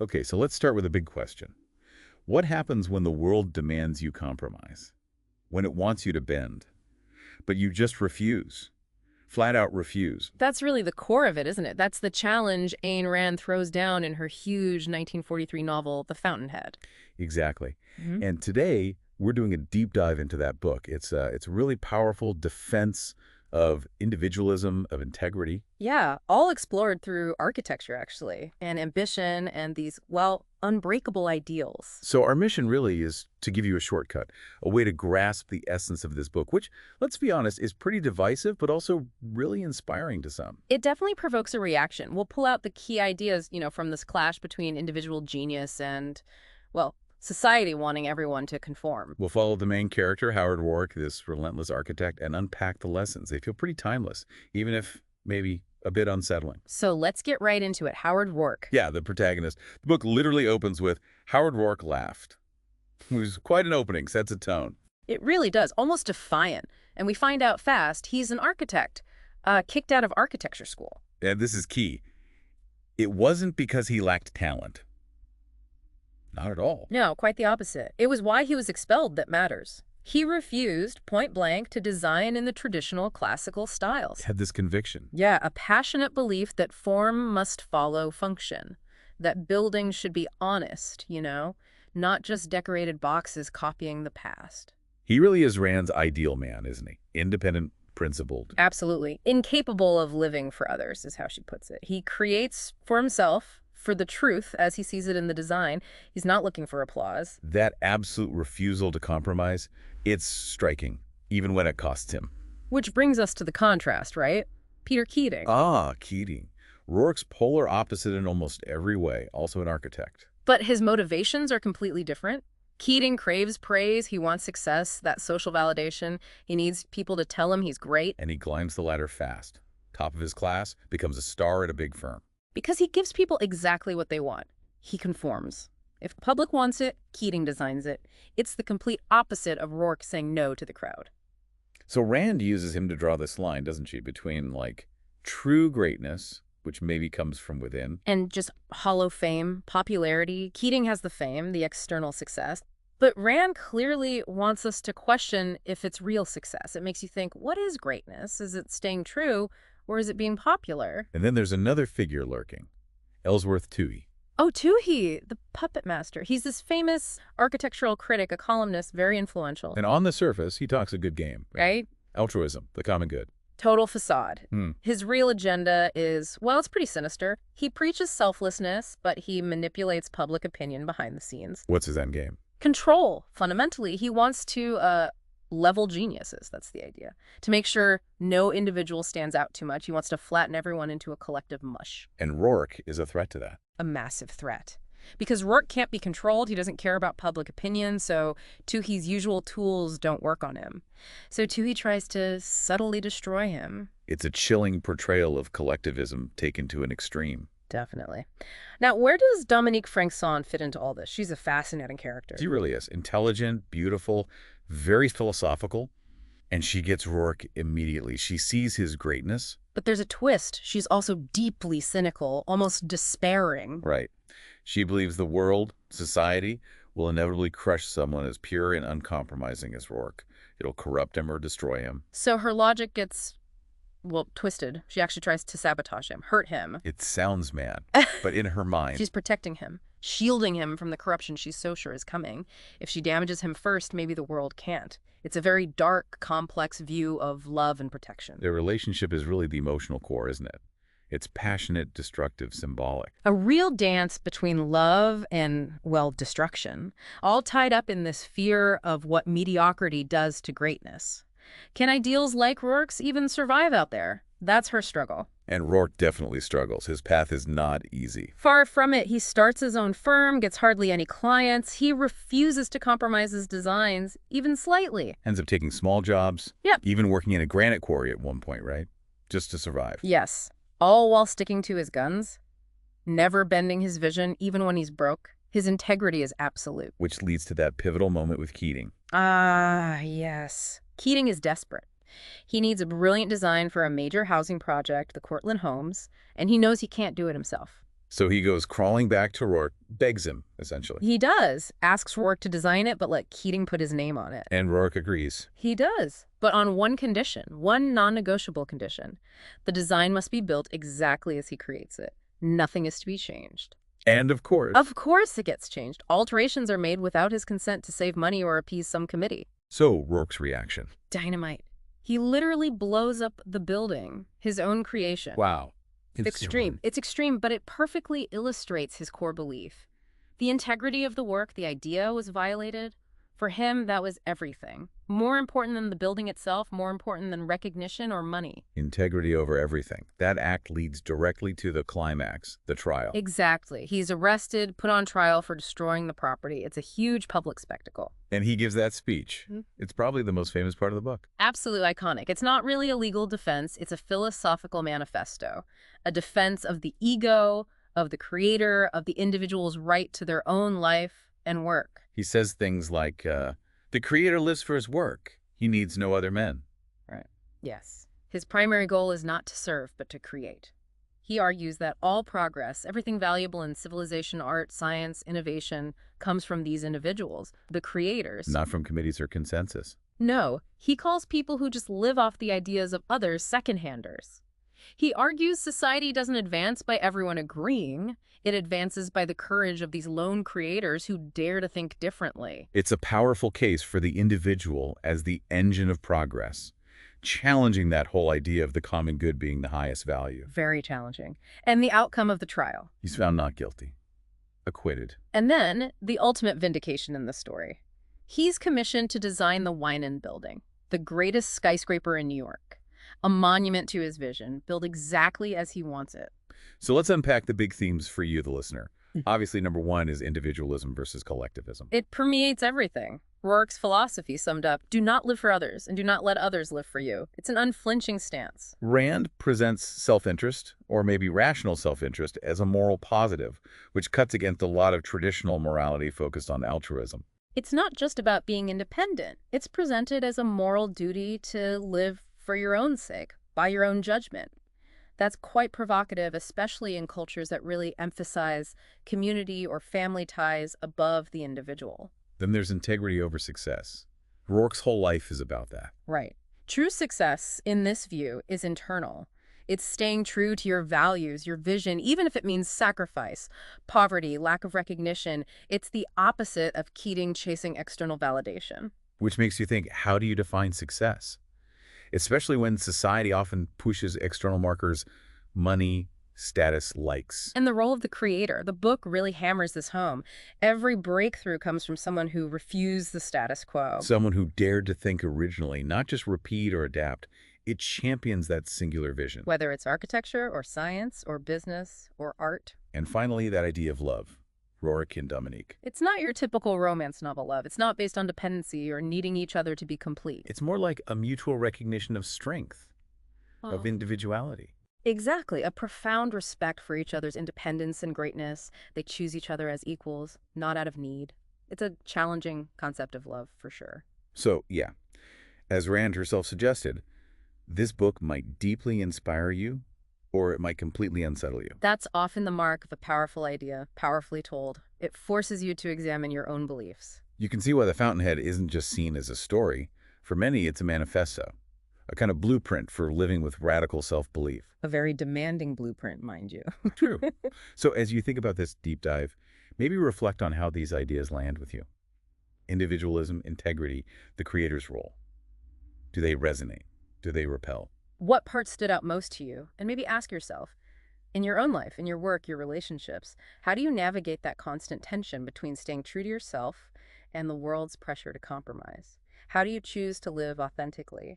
Okay, so let's start with a big question. What happens when the world demands you compromise? When it wants you to bend, but you just refuse? Flat out refuse. That's really the core of it, isn't it? That's the challenge Ayn Rand throws down in her huge 1943 novel, The Fountainhead. Exactly. Hmm. And today, we're doing a deep dive into that book. It's a really powerful defense of individualism, of integrity. Yeah, all explored through architecture, actually, and ambition and these, well, unbreakable ideals. So our mission really is to give you a shortcut, a way to grasp the essence of this book, which, let's be honest, is pretty divisive, but also really inspiring to some. It definitely provokes a reaction. We'll pull out the key ideas, from this clash between individual genius and, well, society wanting everyone to conform. We'll follow the main character, Howard Roark, this relentless architect, and unpack the lessons. They feel pretty timeless, even if maybe a bit unsettling. So let's get right into it. Howard Roark. Yeah, the protagonist. The book literally opens with, Howard Roark laughed. It was quite an opening, sets a tone. It really does, almost defiant. And we find out fast he's an architect, kicked out of architecture school. And this is key. It wasn't because he lacked talent. Not at all. No, quite the opposite. It was why he was expelled that matters. He refused, point blank, to design in the traditional classical styles. Had this conviction. Yeah, a passionate belief that form must follow function, that buildings should be honest, not just decorated boxes copying the past. He really is Rand's ideal man, isn't he? Independent, principled. Absolutely. Incapable of living for others, is how she puts it. He creates for himself, for the truth, as he sees it in the design. He's not looking for applause. That absolute refusal to compromise, it's striking, even when it costs him. Which brings us to the contrast, right? Peter Keating. Ah, Keating. Rourke's polar opposite in almost every way, also an architect. But his motivations are completely different. Keating craves praise. He wants success, that social validation. He needs people to tell him he's great. And he climbs the ladder fast. Top of his class, becomes a star at a big firm. Because he gives people exactly what they want. He conforms. If the public wants it, Keating designs it. It's the complete opposite of Roark saying no to the crowd. So Rand uses him to draw this line, doesn't she, between, true greatness, which maybe comes from within. And just hollow fame, popularity. Keating has the fame, the external success. But Rand clearly wants us to question if it's real success. It makes you think, what is greatness? Is it staying true, or is it being popular? And then there's another figure lurking, Ellsworth Toohey. Oh, Toohey, the puppet master. He's this famous architectural critic, a columnist, very influential. And on the surface, he talks a good game. Right? Altruism, the common good. Total facade. Hmm. His real agenda is, well, it's pretty sinister. He preaches selflessness, but he manipulates public opinion behind the scenes. What's his end game? Control. Fundamentally, he wants to level geniuses. That's the idea. To make sure no individual stands out too much. He wants to flatten everyone into a collective mush. And Roark is a threat to that. A massive threat. Because Roark can't be controlled, he doesn't care about public opinion, so Toohey's usual tools don't work on him. So Toohey tries to subtly destroy him. It's a chilling portrayal of collectivism taken to an extreme. Definitely. Now, where does Dominique Francson fit into all this? She's a fascinating character. She really is. Intelligent, beautiful, very philosophical, and she gets Roark immediately. She sees his greatness. But there's a twist. She's also deeply cynical, almost despairing. Right. She believes the world, society, will inevitably crush someone as pure and uncompromising as Roark. It'll corrupt him or destroy him. So her logic gets, well, twisted. She actually tries to sabotage him, hurt him. It sounds mad, but in her mind... She's protecting him, shielding him from the corruption she's so sure is coming. If she damages him first, maybe the world can't. It's a very dark, complex view of love and protection. Their relationship is really the emotional core, isn't it? It's passionate, destructive, symbolic. A real dance between love and, well, destruction, all tied up in this fear of what mediocrity does to greatness. Can ideals like Roark's even survive out there? That's her struggle. And Roark definitely struggles. His path is not easy. Far from it. He starts his own firm, gets hardly any clients. He refuses to compromise his designs, even slightly. Ends up taking small jobs. Yep. Even working in a granite quarry at one point, right? Just to survive. Yes. All while sticking to his guns. Never bending his vision, even when he's broke. His integrity is absolute. Which leads to that pivotal moment with Keating. Ah, yes. Keating is desperate. He needs a brilliant design for a major housing project, the Cortlandt Homes, and he knows he can't do it himself. So he goes crawling back to Roark, begs him, essentially. He does. Asks Roark to design it, but let Keating put his name on it. And Roark agrees. He does, but on one condition, one non-negotiable condition. The design must be built exactly as he creates it. Nothing is to be changed. And of course... Of course it gets changed. Alterations are made without his consent to save money or appease some committee. So, Roark's reaction. Dynamite. He literally blows up the building, his own creation. Wow. Extreme. It's extreme, but it perfectly illustrates his core belief. The integrity of the work, the idea was violated. For him, that was everything. More important than the building itself, more important than recognition or money. Integrity over everything. That act leads directly to the climax, the trial. Exactly. He's arrested, put on trial for destroying the property. It's a huge public spectacle. And he gives that speech. Hmm. It's probably the most famous part of the book. Absolutely iconic. It's not really a legal defense. It's a philosophical manifesto. A defense of the ego, of the creator, of the individual's right to their own life and work. He says things like, the creator lives for his work. He needs no other men. Right. Yes. His primary goal is not to serve, but to create. He argues that all progress, everything valuable in civilization, art, science, innovation, comes from these individuals, the creators. Not from committees or consensus. No, he calls people who just live off the ideas of others second-handers. He argues society doesn't advance by everyone agreeing. It advances by the courage of these lone creators who dare to think differently. It's a powerful case for the individual as the engine of progress, challenging that whole idea of the common good being the highest value. Very challenging. And the outcome of the trial. He's found not guilty. Acquitted. And then, the ultimate vindication in the story. He's commissioned to design the Winan building, the greatest skyscraper in New York. A monument to his vision, built exactly as he wants it. So let's unpack the big themes for you, the listener. Obviously, number one is individualism versus collectivism. It permeates everything. Roark's philosophy summed up, do not live for others and do not let others live for you. It's an unflinching stance. Rand presents self-interest, or maybe rational self-interest, as a moral positive, which cuts against a lot of traditional morality focused on altruism. It's not just about being independent. It's presented as a moral duty to live for your own sake, by your own judgment. That's quite provocative, especially in cultures that really emphasize community or family ties above the individual. Then there's integrity over success. Roark's whole life is about that. Right. True success, in this view, is internal. It's staying true to your values, your vision, even if it means sacrifice, poverty, lack of recognition. It's the opposite of Keating chasing external validation. Which makes you think, how do you define success? Especially when society often pushes external markers, money, status, likes. And the role of the creator. The book really hammers this home. Every breakthrough comes from someone who refused the status quo. Someone who dared to think originally, not just repeat or adapt. It champions that singular vision. Whether it's architecture or science or business or art. And finally, that idea of love. Roark and Dominique. It's not your typical romance novel love. It's not based on dependency or needing each other to be complete. It's more like a mutual recognition of strength, of individuality. Exactly. A profound respect for each other's independence and greatness. They choose each other as equals, not out of need. It's a challenging concept of love, for sure. So, yeah, as Rand herself suggested, this book might deeply inspire you, or it might completely unsettle you. That's often the mark of a powerful idea, powerfully told. It forces you to examine your own beliefs. You can see why The Fountainhead isn't just seen as a story. For many, it's a manifesto, a kind of blueprint for living with radical self-belief. A very demanding blueprint, mind you. True. So as you think about this deep dive, maybe reflect on how these ideas land with you. Individualism, integrity, the creator's role. Do they resonate? Do they repel? What part stood out most to you? And maybe ask yourself, in your own life, in your work, your relationships, how do you navigate that constant tension between staying true to yourself and the world's pressure to compromise? How do you choose to live authentically?